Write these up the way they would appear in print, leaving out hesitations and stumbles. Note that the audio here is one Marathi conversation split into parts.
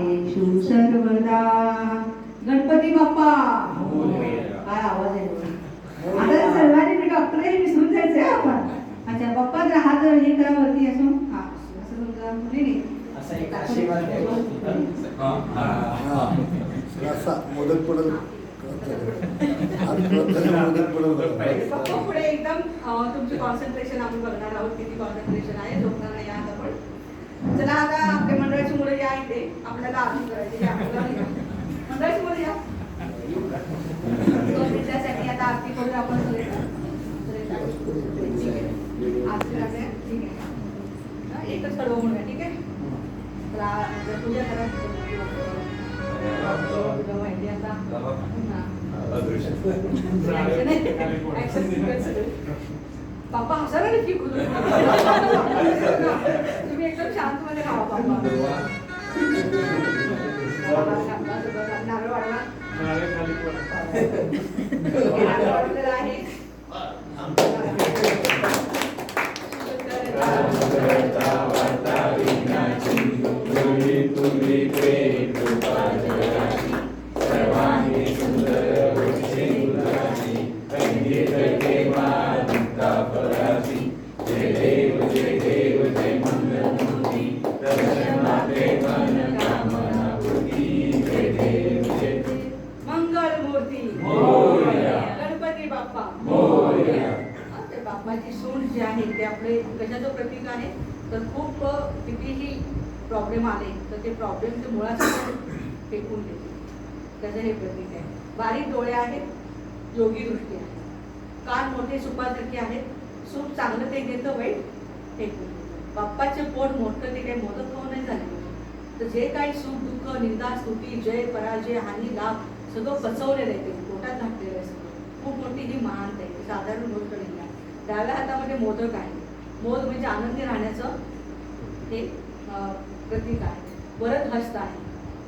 कार्येषु सर्वदा. गणपती बाप्पा. काय आवाज आहे आता सर्वांनी. मी डॉक्टरही विसरून जायचंय आपण. अच्छा बाप्पा जर हात हे करा वरती असं. हा असं तुमचा नाही असा एक आशीर्वाद मोदक पडल पुढे एकदम तुमची कॉन्सन्ट्रेशन आम्ही बघणार आहोत. किती कॉन्सन्ट्रेशन आहे झोपणार नाही आहात आपण. चला आता आपल्या मंडळाची मुलं या इथे आपल्याला आरती करायची. मंडळाची मुलं या. त्यासाठी आता आरती करून आपण सगळे आरती करते. ठीक आहे एकच सर्व म्हणूया. ठीक आहे पूजा करा. माहिती आता बाप्पा हसा ना की तुम्ही एकदम शांत मध्ये खावा बाप्पा. नारळ वाढवा. नारळ वाढवलेला आहे. बाप्पाची सूंड जी आहे ते आपले कशाचं प्रतीक आहे तर खूप कितीही प्रॉब्लेम आले तर ते प्रॉब्लेमचे मुळासकट फेकून देते. त्याचं हे प्रतीक आहे. बारीक डोळे आहेत. योगी दृष्टी आहे. कान मोठे सुपासारखे आहेत. सूप चांगलं ते घेतं वाईट फेकून देतं. बाप्पाचे पोट मोठं ते काही मोदक खाऊन नाही झाले तर जे काही सुख दुःख निंदा स्तुती जय पराजय हानी लाभ सगळं पचवलेलं आहे. ते पोटात घातलेलं आहे सगळं. खूप मोठी ही महानता आहे. साधारण गोष्ट नाही आहे. डाव्या हातामध्ये मोदक आहे. मोद म्हणजे आनंदी राहण्याचं हे प्रतीक आहे. वरद हस्त आहे.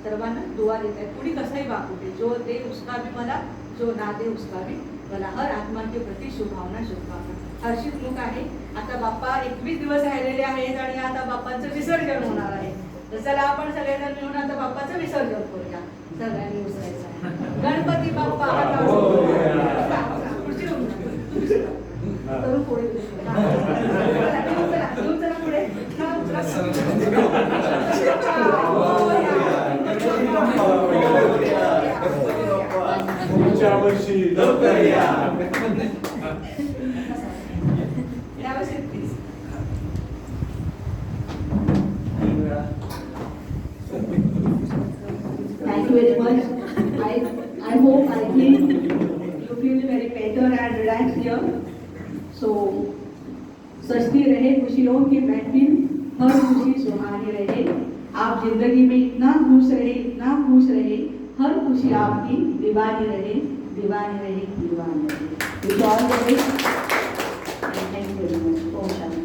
सर्वांना दुवा देत आहे. कुणी कसंही वागू दे. जो दे उसका भी मला जो ना दे उसका भी मला. हर आत्मा के प्रति शुभभावना शुभभावना. हर्षित मुख आहे. आता बाप्पा 21 दिवस राहिलेले आहेत आणि आता बाप्पांचं विसर्जन होणार आहे. तर चला आपण सगळेजण मिळून आता बाप्पाचं विसर्जन करूया. सगळ्यांनी उसरायचं आहे. गणपती बाप्पा करून पुढे पुढे पुढच्या वर्षी Thank you very much. I hope I feel you feel very better and relaxed here. So सजती रहे खुशियों की महफिल हर खुशी सुहानी रहे. आप जिंदगी में इतना खुश रहे हर खुशी आपकी दीवानी रहे दीवानी रहे दीवानी रहे. Wish all the best and thank you very much. Om Shanti.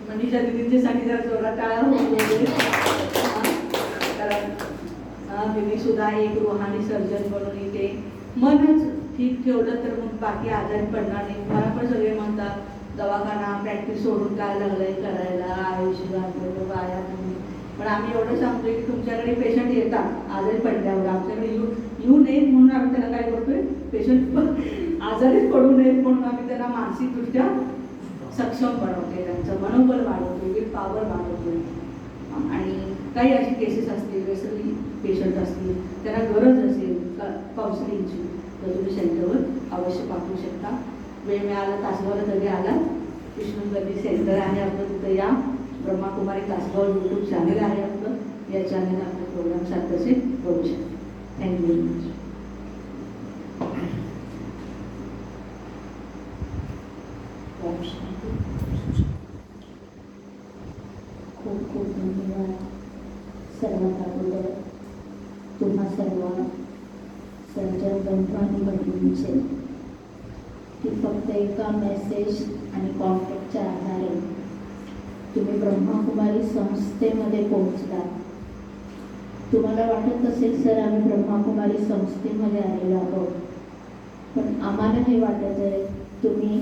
Manisha दीदींच्यासाठी जर जोरात टाळ्या कारण दीदी सुद्धा एक रूहानी सर्जन बनून इथे मनच ठीक ठेवलं तर मग बाकी आजारी पडणार नाही. मला पण सगळे म्हणतात दवाखाना प्रॅक्टिस सोडून काय लागलंय करायला आयुष्य आया तुम्ही. पण आम्ही एवढं सांगतोय की तुमच्याकडे पेशंट येतात आजारी पडल्यावर आमच्याकडे येऊ नयेत म्हणून आम्ही त्यांना काय करतोय पेशंट आजारीच पडू नयेत म्हणून आम्ही त्यांना मानसिकदृष्ट्या सक्षम बनवतोय. त्यांचं मनोबल वाढवतोय. Will power वाढवतोय. आणि काही अशी केसेस असतील वेसली पेशंट असतील त्यांना गरज असेल काउन्सिलिंगची तर तुम्ही सेंटरवर अवश्य पाठवू शकता. वेळ मिळाला तासगावला कधी आला विष्णुगती सेंटर आहे आपलं तिथं या. ब्रह्माकुमारी तासगाव यूट्यूब चॅनल आहे आपलं. या चॅनल आपले प्रोग्राम सारखे करू शकता. Thank you very much. खूप खूप धन्यवाद. सर्वात अगोदर तुम्हा सर्व सर्जन बंधू आणि भगिनींचे की फक्त एका मेसेज आणि कॉन्टॅक्टच्या आधारे तुम्ही ब्रह्माकुमारी संस्थेमध्ये पोहोचता. तुम्हाला वाटत असेल सर आम्ही ब्रह्माकुमारी संस्थेमध्ये आलेलो आहोत पण आम्हाला हे वाटत आहे तुम्ही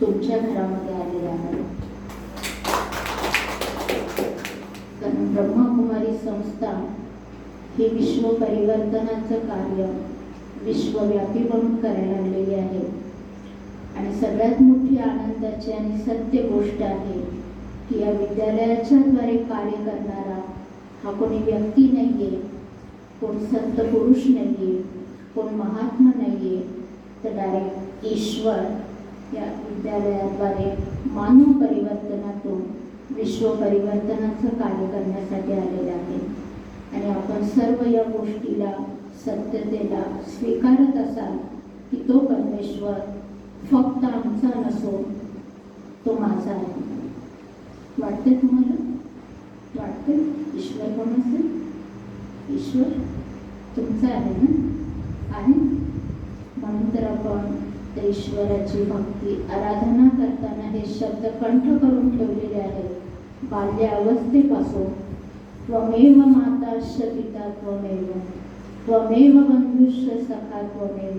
तुमच्या घरामध्ये आलेले आहात. कारण ब्रह्मकुमारी संस्था ही विश्व परिवर्तनाचं कार्य विश्वव्यापी बनून करायला लागलेली आहे. आणि सगळ्यात मोठी आनंदाची आणि सत्य गोष्ट आहे की या विद्यालयाच्या द्वारे कार्य करणारा हा कोणी व्यक्ती नाहीये, कोण संत पुरुष नाहीये, कोण महात्मा नाहीये, तर डायरेक्ट ईश्वर या विद्यालयाद्वारे मानव परिवर्तनातून विश्व परिवर्तनाचं कार्य करण्यासाठी आलेलं आहे. आणि आपण सर्व या गोष्टीला सत्यतेला स्वीकारत असाल की तो परमेश्वर फक्त आमचा नसून तो माझा आहे. वाटते तुम्हाला? वाटते ईश्वर कोण असेल? ईश्वर तुमचा आहे ना? आहे. म्हणून तर आपण त्या ईश्वराची भक्ती आराधना करताना हे शब्द कंठ करून ठेवलेले आहेत. बाल्य अवस्थेपासून त्वमेव माताश्च पिता त्वमेव, त्वमेव बंधुश्च सखा त्वमेव,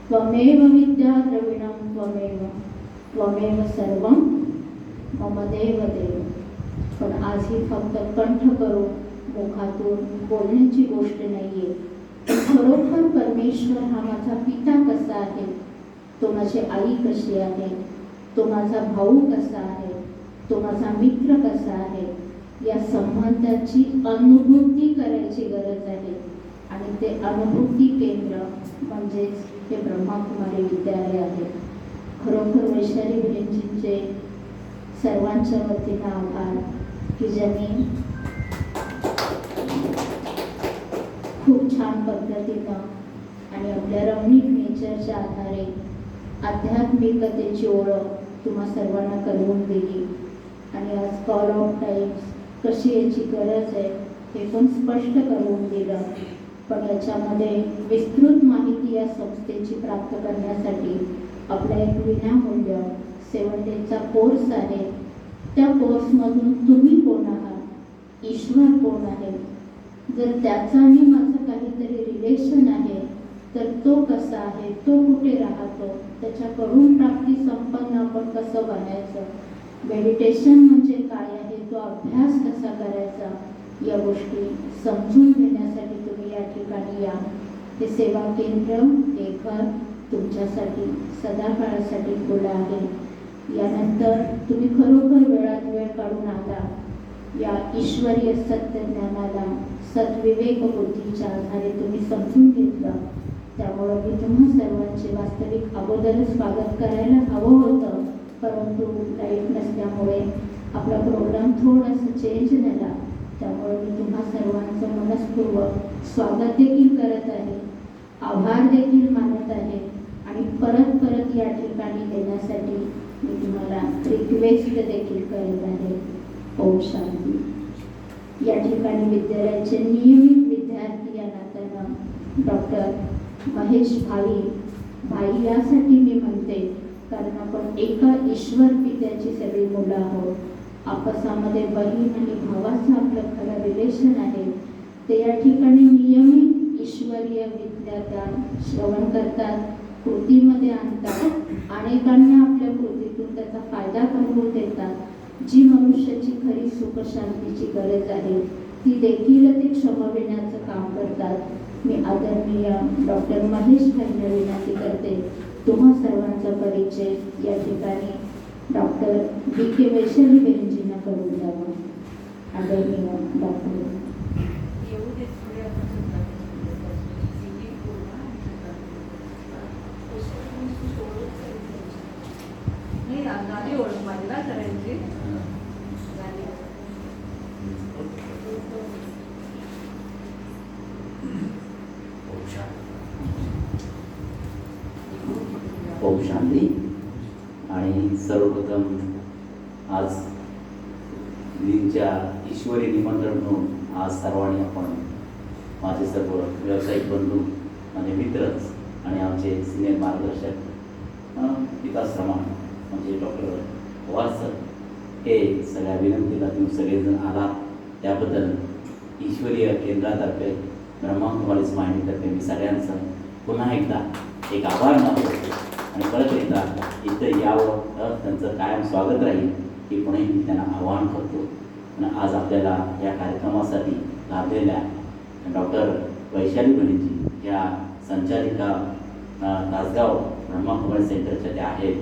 त्वमेव विद्या द्रविणं त्वमेव, त्वमेव सर्वं मम देव देव. पण आज ही फक्त कंठ करून मुखातून बोलण्याची गोष्ट नाहीये. खरोखर परमेश्वर हा माझा पिता कसा आहे, तो माझी आई कशी आहे, तो माझा भाऊ कसा आहे, तो माझा मित्र कसा आहे, या संबंधाची अनुभूती करायची गरज आहे. आणि ते अनुभूती केंद्र म्हणजेच हे ब्रह्मकुमारी विद्यालय आहे. खरोखर वैशाली बहिणजींचे सर्वांच्या वतीनं आभार की ज्यांनी खूप छान पद्धतीनं आणि आपल्या रमणीक नेचरच्या आधारे आध्यात्मिकतेची ओळख तुम्हा सर्वांना करून दिली. आणि आज कॉल ऑफ टाईम्स कशी याची गरज आहे हे पण स्पष्ट करून दिलं. पण याच्यामध्ये विस्तृत माहिती या संस्थेची प्राप्त करण्यासाठी आपला एक विनामूल्य 7 डेजचा कोर्स आहे. त्या कोर्समधून तुम्ही कोण आहात, ईश्वर कोण आहे, जर त्याचा आणि माझं काहीतरी रिलेशन आहे तर तो कसा आहे, तो कुठे राहतो, त्याच्याकडून प्राप्ती संपन्न आपण कसं बनायचं, मेडिटेशन म्हणजे काय आहे, तो अभ्यास कसा करायचा, या गोष्टी समजून घेण्यासाठी तुम्ही या ठिकाणी या. हे सेवा केंद्र हे घर तुमच्यासाठी सदाकाळासाठी खुलं आहे. यानंतर तुम्ही खरोखर वेळात वेळ काढून आला या ईश्वरीय सत्य ज्ञानाला सद्विवेक बुद्धीच्या आधारे तुम्ही समजून घेतलं. त्यामुळं मी तुम्हा सर्वांचे वास्तविक अगोदरच स्वागत करायला हवं होतं, परंतु लाईट नसल्यामुळे आपला प्रोग्राम थोडासा चेंज झाला. त्यामुळे मी तुम्हा सर्वांचं मनस्पूर्वक स्वागत देखील करत आहे, आभार देखील मानत आहे आणि परत परत या ठिकाणी देण्यासाठी मी तुम्हाला रिक्वेस्ट देखील करत आहे. ओम शांती. या ठिकाणी विद्यालयाचे नियमित विद्यार्थी या नात्यानं डॉक्टर महेश भाई यासाठी मी म्हणते कारण आपण एका ईश्वर पित्याची सगळी मुलं आहोत. आपसामध्ये बहीण आणि भावाचं आपलं खरं रिलेशन आहे. ते या ठिकाणी नियमित ईश्वरीय विद्यार्थ्या श्रवण करतात, कृतीमध्ये आणतात, अनेकांना आपल्या कृतीतून त्याचा फायदा करून देतात. जी मनुष्याची खरी सुख शांतीची गरज आहे ती देखील ते क्षमविण्याचं काम करतात. मी आदरणीय डॉक्टर महेश भाईंना विनंती करते तुम्हा सर्वांचा परिचय या ठिकाणी डॉक्टर B.K. वैशाली बहिणजींना करून द्यावा. आदरणीय डॉक्टर. झाली ओळख माझी ना सगळ्यांची. ओम शांती. आणि सर्वप्रथम आज दिनच्या ईश्वरी निमंत्रण म्हणून आज सर्वांनी आपण माझे सर्व व्यावसायिक बंधू, माझे मित्रच आणि आमचे सिनियर मार्गदर्शक विकास रमान म्हणजे डॉक्टर पवार सर, हे सगळ्या विनंतीला तुम्ही सगळेजण आला त्याबद्दल ईश्वरीय केंद्रातर्फे ब्रह्मकुमारी माहितीतर्फे मी सगळ्यांचं पुन्हा एकदा एक आभार मानतो आणि परत एकदा इथं यावं त्यांचं कायम स्वागत राहील ही पुणे मी त्यांना आवाहन करतो. आणि आज आपल्याला या कार्यक्रमासाठी लाभलेल्या डॉक्टर वैशाली बहिणीजी या संचालिका तासगाव ब्रह्माकुमारी सेंटरच्या त्या आहेत.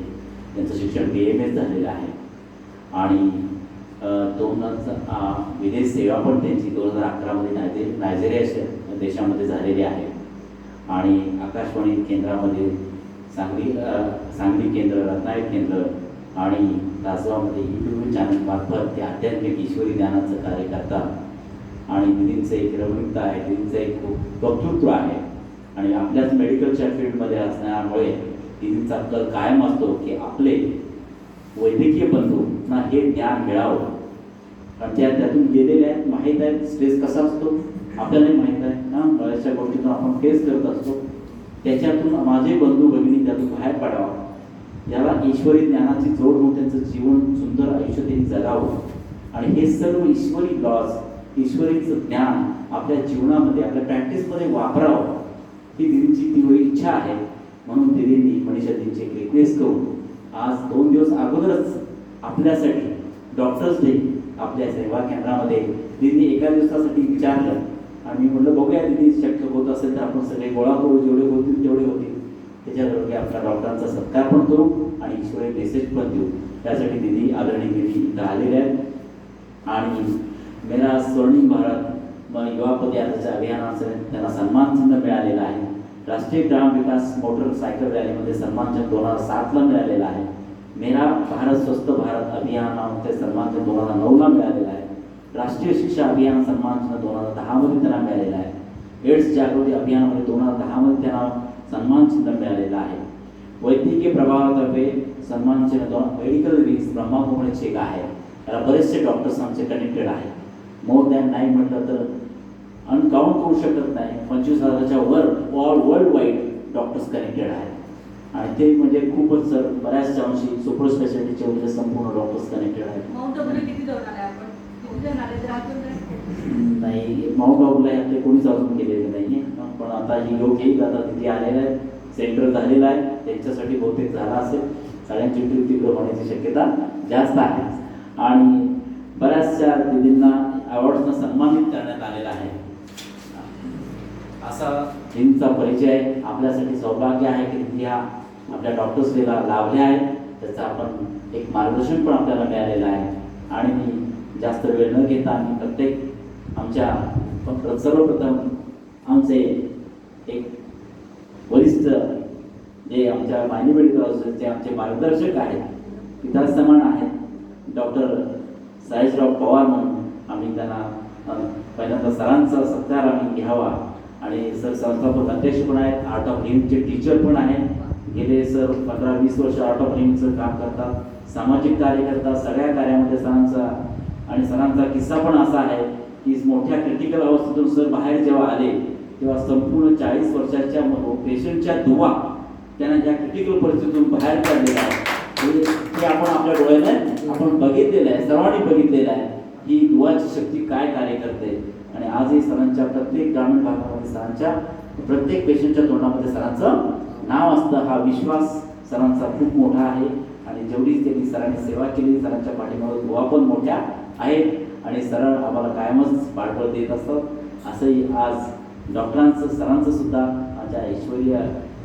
त्यांचं शिक्षण BMS झालेलं आहे आणि विदेश सेवा पण त्यांची 2011मध्ये नायजेरिया देशामध्ये झालेली आहे. आणि आकाशवाणी केंद्रामध्ये सांगली केंद्र, रत्नागिरी केंद्र आणि तासगावमध्ये YouTube चॅनलमार्फत ते आध्यात्मिक ईश्वरी ज्ञानाचं कार्य करतात. आणि दिदींचं एक रमणीकता आहे, दिदींचं एक खूप वक्तृत्व आहे आणि आपल्याच मेडिकलच्या फील्डमध्ये असण्यामुळे दिदींचा कल कायम असतो की आपले वैद्यकीय बंधूंना हे ज्ञान मिळावं. कारण त्यातून गेलेले आहेत, माहीत आहे स्ट्रेस कसा असतो आपल्यालाही माहीत आहे ना, बऱ्याचशा गोष्टीतून आपण फेस करत असतो. त्याच्यातून माझे बंधू भगिनी त्यातून बाहेर पडावं, याला ईश्वरी ज्ञानाची जोड होऊन त्यांचं जीवन सुंदर आयुष्य त्यांनी जगावं आणि हे सर्व ईश्वरी लॉज, ईश्वरीचं ज्ञान आपल्या जीवनामध्ये, आपल्या प्रॅक्टिसमध्ये वापरावं ही दिदींची तीव्र इच्छा आहे. म्हणून दिदींनी मनीषा दिदींची एक रिक्वेस्ट करून आज 2 दिवस अगोदरच आपल्यासाठी डॉक्टर्स डे आपल्या सेवा केंद्रामध्ये दिदींनी एका दिवसासाठी विचारलं आणि मी म्हटलं बघूया दिदी शक्य होत असेल तर आपण सगळे गोळा करू, जेवढे होतील तेवढे होतील. त्याच्याबरोबर आपल्या डॉक्टरांचा सत्कार पण करू आणि ईश्वरी मेसेज पण देऊ. त्यासाठी दिदी आदरणीय दिदी इथं आलेल्या आहेत. आणि मेरा स्वर्णिम भारत युवा पदयात्रेच्या अभियानाचं त्यांना सन्मान चिन्ह मिळालेलं आहे. राष्ट्रीय ग्राम विकास मोटरसायकल रॅलीमध्ये सन्मान चिन्ह 2007ला मिळालेला आहे. मेरा भारत स्वस्थ भारत अभियानामध्ये सन्मान चिन्ह 2009ला मिळालेला आहे. राष्ट्रीय शिक्षा अभियान सन्मान चिन्ह 2010मध्ये त्यांना मिळालेला आहे. एड्स जागृती अभियानामध्ये 2010मध्ये त्यांना सन्मान चिन्ह मिळालेलं आहे. वैद्यकीय प्रभागातर्फे सन्मान चिन्ह मेडिकल विंग्स ब्रह्माकुमारीचे एक आहे. त्याला बरेचसे डॉक्टर्स आमचे कनेक्टेड आहेत. मोर दॅन नाही म्हटलं तर अनकाउंट करू शकत नाही, 25,000च्या वर वर्ल्ड वाईड डॉक्टर्स कनेक्टेड आहेत. आणि ते म्हणजे खूपच सर बऱ्याचशा अंशी सुपर स्पेशालिटीचे म्हणजे संपूर्ण डॉक्टर्स कनेक्टेड आहेत. माउंट आबूला किती जाऊन आले आपण? किती जण आले तर नाही, माउंट आबूला आपले कोणीच अजून गेलेले नाही. पण आता ही योग येईल, आता तिथे आलेलं आहे, सेंटर झालेलं आहे, त्यांच्यासाठी बहुतेक झाला असेल. सगळ्यांची ट्रिप तिकडे होण्याची शक्यता जास्त आहे. आणि बऱ्याचशा दिदींना अवॉर्ड्सनं सन्मानित करण्यात आलेला आहे. असा दिदींचा परिचय आपल्यासाठी सौभाग्य आहे की दिदी ह्या आपल्या डॉक्टर्स डेला लाभल्या आहेत. त्याचं आपण एक मार्गदर्शन पण आपल्याला मिळालेलं आहे. आणि मी जास्त वेळ न घेता मी प्रत्येक आमच्या सर्वप्रथम आमचे एक वरिष्ठ जे आमच्या मायनी मेडिकल हॉस्पिटलचे आमचे मार्गदर्शक आहेत, पिता समान आहेत, डॉक्टर साईशराव पवार म्हणून आम्ही त्यांना पहिल्यांदा सरांचा सत्कार आम्ही घ्यावा. आणि सर संस्थापक अध्यक्ष पण आहेत, आर्ट ऑफ लिव्हिंगचे टीचर पण आहेत. गेले सर 15-20 वर्ष आर्ट ऑफ लिव्हिंगचं काम करतात, सामाजिक कार्य करतात. सगळ्या कार्यामध्ये सरांचा किस्सा पण असा आहे की मोठ्या क्रिटिकल अवस्थेतून सर बाहेर जेव्हा आले तेव्हा संपूर्ण 40 वर्षाच्या पेशंटच्या दुवा त्यांना ज्या क्रिटिकल परिस्थितीतून बाहेर काढलेल्या आहे ते आपण आपल्या डोळ्याने आपण बघितलेलं आहे, सर्वांनी बघितलेलं आहे ही दुवाची शक्ती काय कार्य करते. आणि आजही सरांच्या प्रत्येक ग्रामीण भागामध्ये सरांच्या प्रत्येक पेशंटच्या तोंडामध्ये सरांचं नाव असतं. हा विश्वास सरांचा खूप मोठा आहे. आणि जेवढी त्यांनी सरांनी सेवा केली, सरांच्या पाठीमागे दुवा पण मोठ्या आहेत आणि सर आम्हाला कायमच पाठबळ देत असतात. असंही आज डॉक्टरांचं सरांचं सुद्धा माझ्या ऐश्वर्य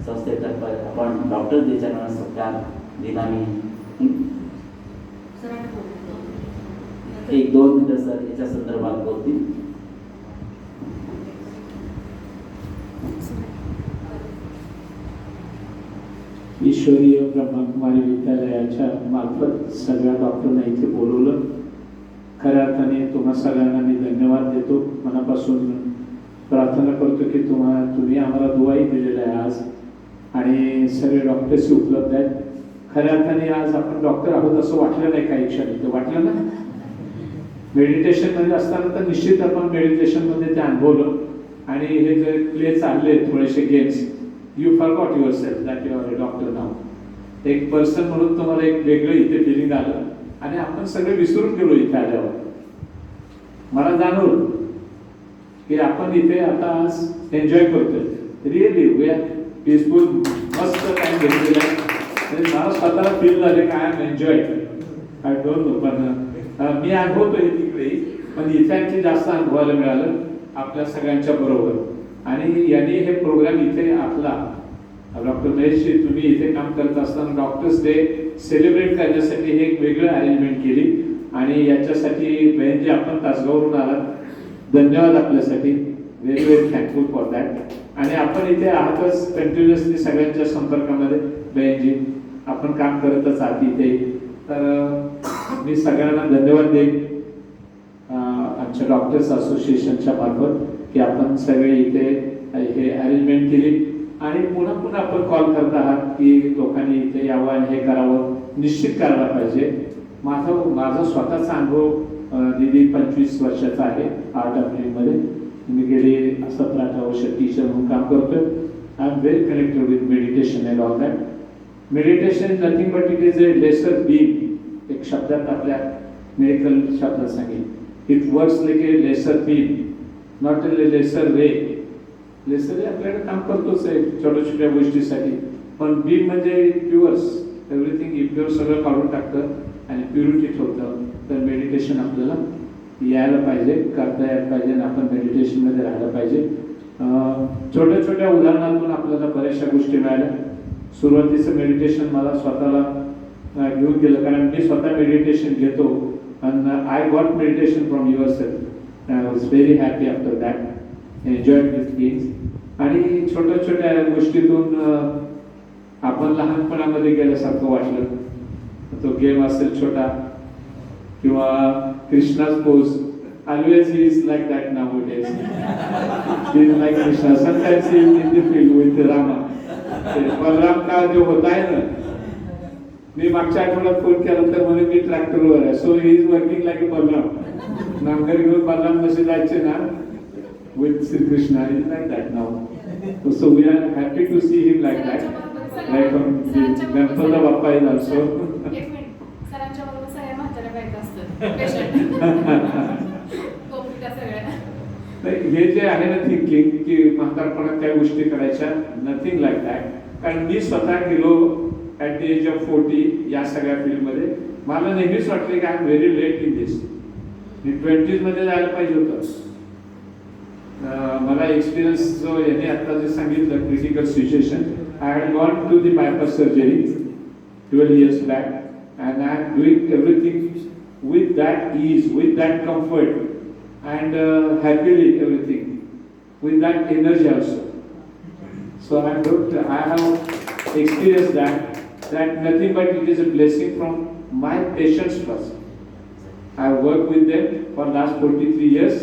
संस्थेतर्फे आपण डॉक्टर डेच्या नावाने सत्कार दिला. मी 1-2 मिनिटं सर याच्या संदर्भात बोलतील. ईश्वरीय ब्रह्मकुमारी विद्यालयाच्या मार्फत सगळ्या डॉक्टरांना इथे बोलवलं. खऱ्या अर्थाने तुम्हा सगळ्यांना मी धन्यवाद देतो. मनापासून प्रार्थना करतो की तुम्ही आम्हाला दुवाही दिलेला आहे आज आणि सगळे डॉक्टर्सही उपलब्ध आहेत. खऱ्या अर्थाने आज आपण डॉक्टर आहोत असं वाटलं नाही काही क्षणी, ते वाटलं ना. मेडिटेशनमध्ये असताना तर निश्चित आपण मेडिटेशनमध्ये ते अनुभवलं. आणि हे जे प्ले चालले थोडेसे games, you forgot yourself that you are a doctor now. एक पर्सन म्हणून तुम्हाला एक वेगळं इथे फिलिंग आलं आणि आपण सगळे विसरून गेलो इथे आल्यावर. मला जाणवलं की आपण इथे आता आज एन्जॉय करतोय. रिअली वी आर पीसफुल, मस्त टाइम घेतलेला आहे. मला स्वतःला फील झाले की I am enjoy. I don't know, पण मी अनुभवतोय तिकडेही, पण इथे आणखी जास्त अनुभवायला मिळालं आपल्या सगळ्यांच्या बरोबर. आणि यांनी हे प्रोग्राम इथे आपला डॉक्टर महेशजी तुम्ही इथे काम करत असताना डॉक्टर्स डे सेलिब्रेट करण्यासाठी हे एक वेगळं अरेंजमेंट केली. आणि याच्यासाठी बहीणजी आपण तासगाववरून आलात, धन्यवाद आपल्यासाठी, very very thankful for that. आणि आपण इथे आहातच कंटिन्युअसली सगळ्यांच्या संपर्कामध्ये बहीणजी, आपण काम करतच आहात इथे. तर मी सगळ्यांना धन्यवाद देईन आमच्या डॉक्टर्स असोसिएशनच्या मार्फत की आपण सगळे इथे हे अरेंजमेंट केली. आणि पुन्हा पुन्हा आपण कॉल करत आहात की लोकांनी इथे यावं आणि हे करावं, निश्चित करायला पाहिजे. माझा स्वतःचा अनुभव दीदी 25 वर्षाचा आहे आर्ट अकॅडमीमध्ये. मी गेली 17-18 वर्ष टीचर म्हणून काम करतोय. I am very connected with meditation and all that. Meditation is nothing but it is a laser being. एक शब्दात आपल्या मेडिकल शब्दात सांगेल, it works like a laser being, not a laser ray. Laser ray आपल्याकडे काम करतोच आहे छोट्या छोट्या गोष्टीसाठी, पण बीइंग म्हणजे प्युअर्स एव्हरीथिंग. इम्प्युअर सगळं काढून टाकतं आणि प्युरिटी ठेवतं. तर मेडिटेशन आपल्याला यायला पाहिजे, करता यायला पाहिजे आणि आपण मेडिटेशनमध्ये राहायला पाहिजे. छोट्या छोट्या उदाहरणातून आपल्याला बऱ्याचशा गोष्टी मिळाल्या. सुरुवातीचं मेडिटेशन मला स्वतःला घेऊन गेलं, कारण मी स्वतः मेडिटेशन घेतो. आणि I got meditation from your self. I was very happy after that, enjoyed with things. आणि छोट्या छोट्या गोष्टीतून आपण लहानपणामध्ये गेल्यासारखं वाटलं. तो गेम असेल छोटा किंवा कृष्णाच pose, always he is like that nowadays. He is like Krishna. Sometimes he is in the field with Rama. Balram का जो होता है ना, मी मागच्या आठवड्यात फोन केला तर म्हणे मी ट्रॅक्टरवर आहे. So he is working like a Balram. नांगर घेऊन बलराम जसे जायचे ना with Sri Krishna, he is like that now. So we are happy to see him like that. Like Ganpata Bappa is also. सरांच्या बरोबर सगळ्या म्हाताऱ्या बायका असतात. गोपिका सगळ्या. हे जे आहे ना थिंकिंग की म्हातारपणात त्या गोष्टी करायच्या, नथिंग लाईक दॅट. कारण मी स्वतः गेलो ॲट द एज ऑफ 40 या सगळ्या फील्डमध्ये. मला नेहमीच वाटले की I am very late in this. मी 20s मध्ये जायला पाहिजे होतं. मला एक्सपिरियन्स जो याने आता जे सांगितलं critical situation, I had gone to the bypass surgery 12 years back and I am doing everything with that ease, with that comfort and happily everything, with that energy also. So I have experienced that nothing but it is a blessing from my patients first. I worked with them for last 43 years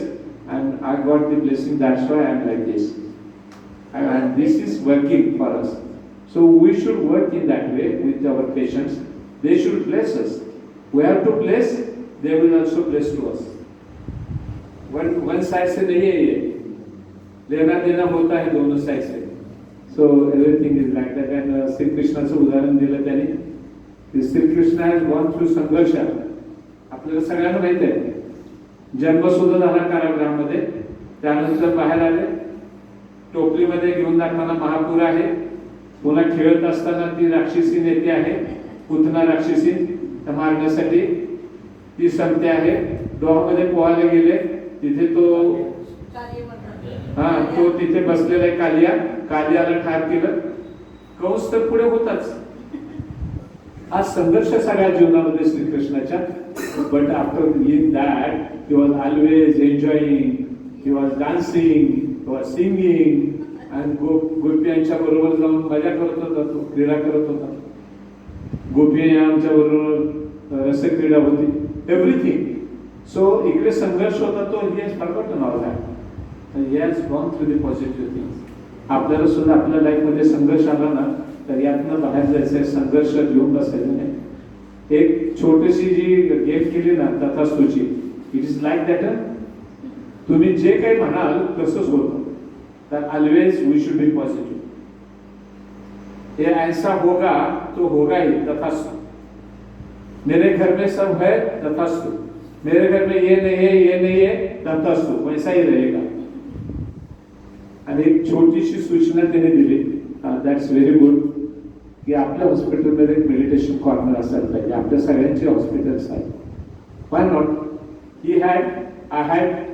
and I got the blessing. That's why I am like this. And this is working for us. So we should work in that way with our patients. They should bless us. We have to bless, they will also bless to us. One side से नहीं है ये, लेना देना होता है दोनों साइड से. So everything is like that. And Shri कृष्णाचं उदाहरण दिलं त्यांनी. Shri Krishna has gone through संघर्ष. आपल्याला सगळ्यांना माहित आहे. जन्म सुद्धा झाला कारागृहामध्ये, त्यानंतर बाहेर आले, टोपलीमध्ये घेऊन जाताना महापूर आहे, पुन्हा खेळत असताना ती राक्षसी नेते आहे, पुतना राक्षसी, मारण्यासाठी ती संपते आहे. डोहामध्ये पोहायला गेले, तिथे तो तिथे बसलेला आहे कालियाला ठार केलं. कंस तर पुढे होताच. हा संघर्ष सगळ्या जीवनामध्ये श्रीकृष्णाच्या. But after in that he was always enjoying, he was dancing, he was singing and गोपियांच्या बरोबर जाऊन मजा करत होता, तो क्रीडा करत होता. गोपी आमच्या बरोबर रसक्रीडा होती, एव्हरीथिंग. सो इकडे संघर्ष होता तो, he has forgotten all that. He has gone through the positive things. आपल्याला सुद्धा आपल्या लाईफमध्ये संघर्ष आला ना तर यातनं बाहेर जायचं, संघर्ष घेऊन बसायचं नाही. एक छोटीशी जी गेम केली ना तथास्तुची, इट इज लाईक दॅट. तुम्ही जे काही म्हणाल तसंच होतं. तर always we should be positive. ये ऐसा होगा तो होगा ही, तथास्तु. मेरे घर में सब है, तथास्तु. मेरे घर में ये नहीं है, तथास्तु. वैसा ही रहेगा. आणि एक छोटीशी सूचना त्याने दिली, दॅट्स व्हेरी गुड, की आपल्या हॉस्पिटलमध्ये एक मेडिटेशन कॉर्नर असायला पाहिजे. आपल्या सगळ्यांचे हॉस्पिटल्स आहेत, Why not? I had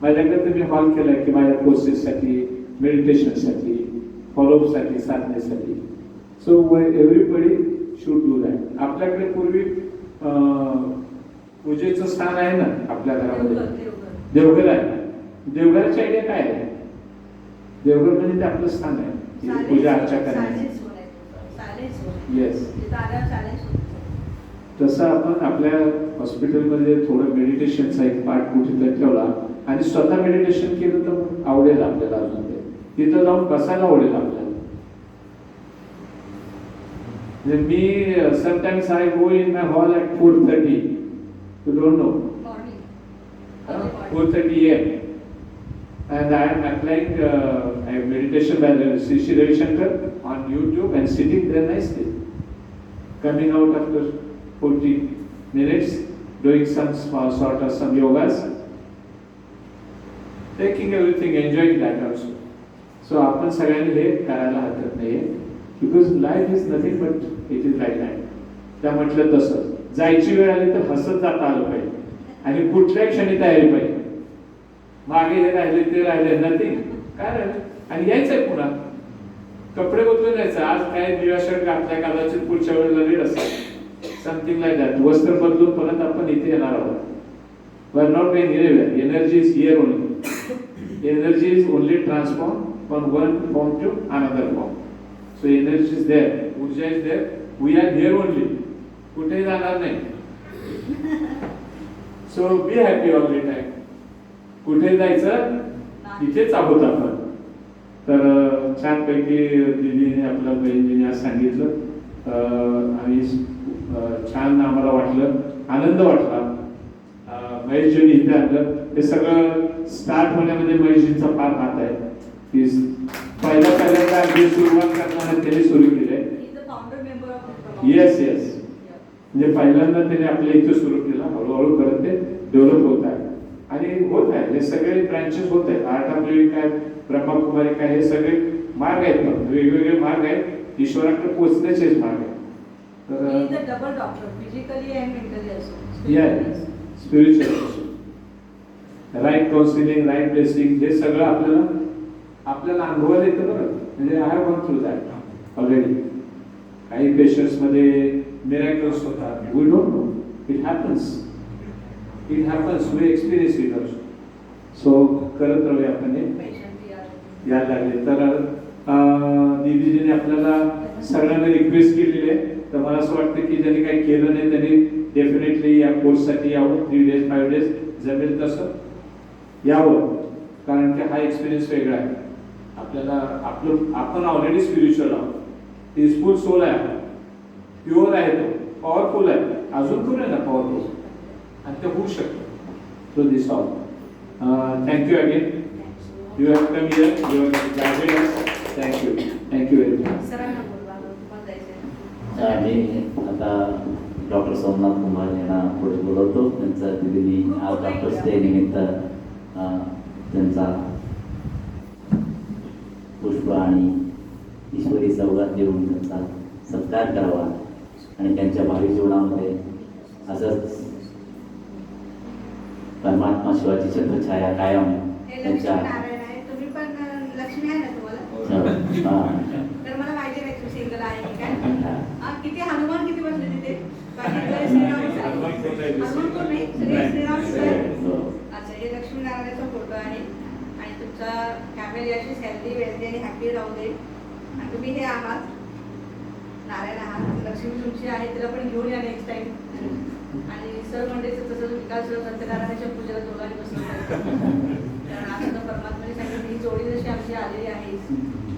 माझ्याकडे तुम्ही हॉल केलाय की माझ्या कोर्सेससाठी, मेडिटेशनसाठी, फॉलोअपसाठी, साधनेसाठी. So everybody should do that. आपल्याकडे पूर्वी पूजेचं स्थान आहे ना आपल्या घरामध्ये, देवघर आहे. देवघराची आयडिया काय आहे? देवघर म्हणजे ते आपलं स्थान आहे, तिथे पूजा अर्चा करायची. येस. तसं आपण आपल्या हॉस्पिटलमध्ये थोडं मेडिटेशनचा एक पार्ट कुठेतरी ठेवला आणि स्वतः मेडिटेशन केलं तर आवडेल आपल्याला. अजून ते तिथं जाऊन बसायला आवडेल आपल्याला. म्हणजे मी sometimes I go in my hall at 4:30. You don't know, 4:30 AM. And I am applying a meditation by Sri Sri Ravi Shankar on YouTube and sitting there nicely. Coming out after 40 minutes, doing some small sort of some yogas, taking everything, enjoying that also. So आपण सगळ्यांनी हे करायला हरकत नाहीये, because life is nothing but it is like that. त्या म्हटलं तसं जायची वेळ आली तर हसत जाता आलं पाहिजे आणि कुठल्याही क्षणी तयारी पाहिजे. मागे हे राहिले ते राहिले नथिंग, काय राहिलं आणि यायचंय पुन्हा. कपडे बदलून यायचं. आज काय निळा शर्ट घातलाय, कदाचित पुढच्या वेळेला रेड असेल, समथिंग लाईक दॅट. वस्त्र बदलून परत आपण इथे येणार आहोत. We are not going anywhere. Energy is here only. Energy is only transform from one form to another form. So energy is there, ऊर्जा is there. We are here only. कुठेही जाणार नाही. So be happy all the time. कुठे जायचं, इथेच आहोत आपण. तर छानपैकी दिदीने आपल्या बहिणीने आज सांगितलं आणि छान आम्हाला वाटलं, आनंद वाटला. महेशजींनी इथे आणलं. हे सगळं स्टार्ट होण्यामध्ये महेशजींचा फार हात आहे. की पहिल्यांदा अगदी सुरुवात करताना त्यांनी सुरू केलंय. Yes yes. म्हणजे पहिल्यांदा त्याने आपल्या इथे सुरू केलं. हळूहळू करत ते डेव्हलप होत आहे आणि होत आहे. हे सगळे ब्रांचेस होत आहेत. आर्ट ऑफ लिव्हिंग काय, ब्रह्मकुमारी काय, हे सगळे मार्ग आहेत. वेगवेगळे मार्ग आहेत. ईश्वराकडे पोहोचण्याचेच मार्ग आहेत. तर double doctor, physically and mentally असो, या spiritual right counselling, right blessing, हे सगळं आपल्याला अनुभवायला येतं बरं. म्हणजे I have gone through that already. काही पेशंट्स मध्ये मिरॅकल्स होतात. We don't know, it happens. It happens, we experience it also. So करत राहूया आपण हे. यायला लागले तर दीदीजीने आपल्याला सगळ्यांना रिक्वेस्ट केलेली आहे. तर मला असं वाटतं की ज्यांनी काही केलं नाही त्यांनी डेफिनेटली या कोर्ससाठी यावं. 3 days 5 days जमेल तसं यावं. कारण की हा एक्सपिरियन्स वेगळा आहे. आपल्याला आपण ऑलरेडी स्पिरिच्युअल आहोत. पीसफुल सोल आहे आपला, प्युअर आहे, तो पॉवरफुल आहे. अजून करू ना पॉवरफुल आणि ते होऊ शकतं. So this all. Thank you again. You have come here, you have guided us. Thank you very much. मी आता डॉक्टर सोमनाथ कुमार यांना पुढे बोलवतो. त्यांचा दिदीनी आज डॉक्टर्स डे निमित्त त्यांचा पुष्प आणि ईश्वरी सौगात देऊन त्यांचा सत्कार करावा आणि त्यांच्या भावी जीवनामध्ये असंच परमात्मा शिवाची छत्रछाया कायम त्यांच्या. तुम्ही पण लक्ष्मी आहे ना तुम्हाला? तर मला माहिती आहे लक्ष्मी सिंगल आहे की काय. किती हनुमान किती बसले तिथे? हनुमान कोण नाही, श्रीराम. अच्छा, हे लक्ष्मीनारायणाचा फोटो आहे आणि तुमचा फॅमिली अशी हेल्दी वेल्दी आणि हॅपी राहू दे. आणि तुम्ही हे आहात, नारायण आहात. लक्ष्मी तुमची आहे, तिला पण घेऊन या नेक्स्ट टाइम. आणि सर म्हणण्याचं तसं विकास सत्यनारायणाच्या पूजेला दोघांनी बसलं पाहिजे. कारण आज परमात्माने सांगितलं ही जोडी जशी आमची आलेली आहे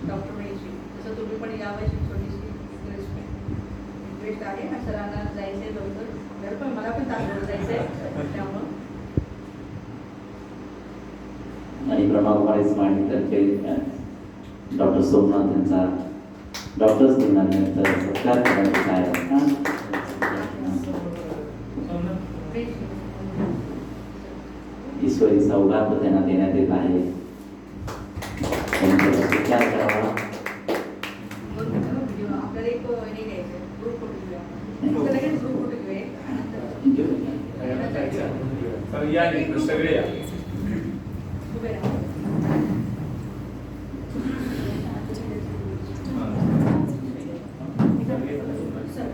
डॉक्टर महेशची, तसं तुम्ही पण यावं. छोटीशी रिक्वेस्ट आहे. सरांना जायचंय लवकर, पण मला पण तांदूळ जायचंय त्यामुळं. आणि ब्रह्माकुमारी इस्माईलतर्फे डॉक्टर सोमनाथ यांचा डॉक्टर्स दिनानिमित्त सत्कार करण्यात आहे. ईश्वरी सौगात त्यांना देण्यात येत आहे. त्यांचा सत्कार करावा. आपल्याला एक हे घ्यायचं, ग्रुप फोटो घेऊया. लगेच ग्रुप फोटो घेऊया. तर या इकडे सगळे या. उभे राहा. सर.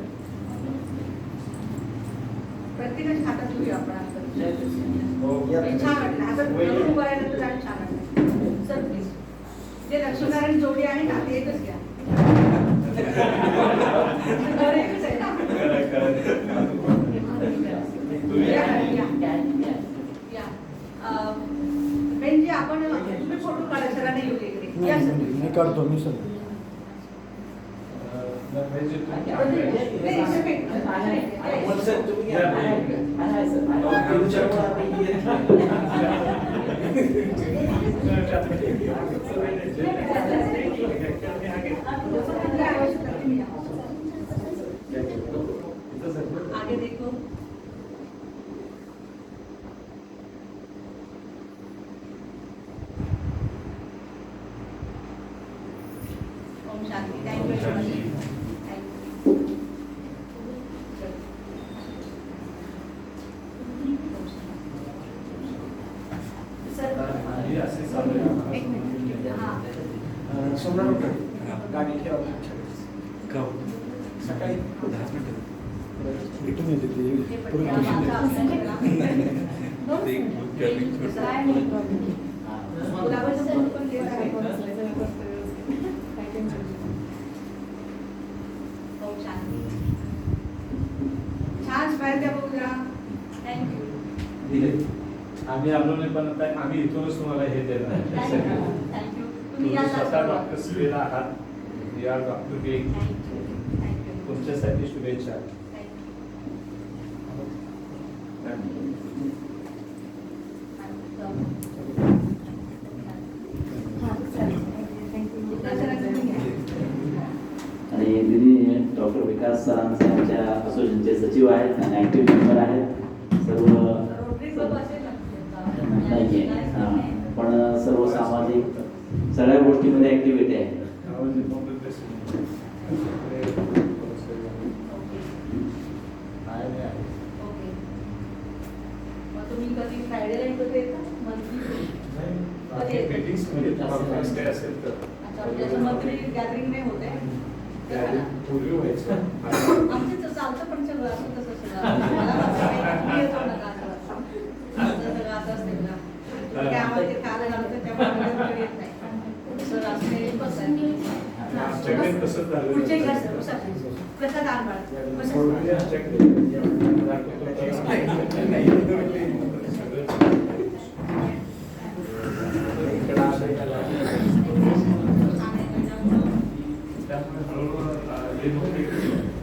प्रत्येकाच्या हातात घेऊया आपण आता. हे छान वाटलं. हातात धरून उभं राहिलं तर आणि छान वाटलं. Sir please. जे लक्ष्मीनारायण जोडी आहे ना ते एकच घ्या. बरं, एकच आहे ना? या. बेनजी आपण तुम्ही फोटो काढा सरांनी येऊ इकडे. या सर. मी काढतो मी सर आगे देखो. ओम शांति. Thank you. सर एक मिनिट. हां. गाडी ठेवा सकाळी भेटून येते ते हे पण परत या दिवशी माझा अभ्यास करा. गुलाबाचं फूल पण देत आहे. ओम शांती. छान स्माईल द्या बघूया. थँक्यू. आम्ही आलो नाही पण आता आम्ही इथूनच तुम्हाला हे देणार. थँक्यू. तुम्ही या स्वतः डॉक्टर श्रीला आहात. या डॉक्टर बेग. थँक्यू. तुमच्यासाठी शुभेच्छा. आणि दिदी डॉक्टर विकास सरांचे आमच्या असोसिएशनचे सचिव आहेत आणि ॲक्टिव्ह मेंबर आहेत. सर्व रोटरी क्लब असेल ना? नाही आहे पण सर्व सामाजिक सगळ्या गोष्टीमध्ये ॲक्टिव्हिटी आहे. ओके. मग तुम्ही कधी फ्रायडेला एकत्र येता? मंथली? कधी येता? अच्छा, म्हणजे असं मंथली गॅदरिंग नाही होत आहे? पूर्वी व्हायचं. आमचं तर चालतं पण सगळं असं तसं सगळं. मला वाटतं काही तुम्ही येतो ना का असं. असं सगळं असं असतं ना. तुम्ही काय आम्हाला ते खायला घालतं त्यामुळे आम्ही कधी येत नाही. सर असं आमच्याकडे तसंच झालं. पुढचे घ्या सर. प्रसाद आंबाळ. पूर्वी आमच्याकडे त्यामुळे हळूहळू हे नव्हते.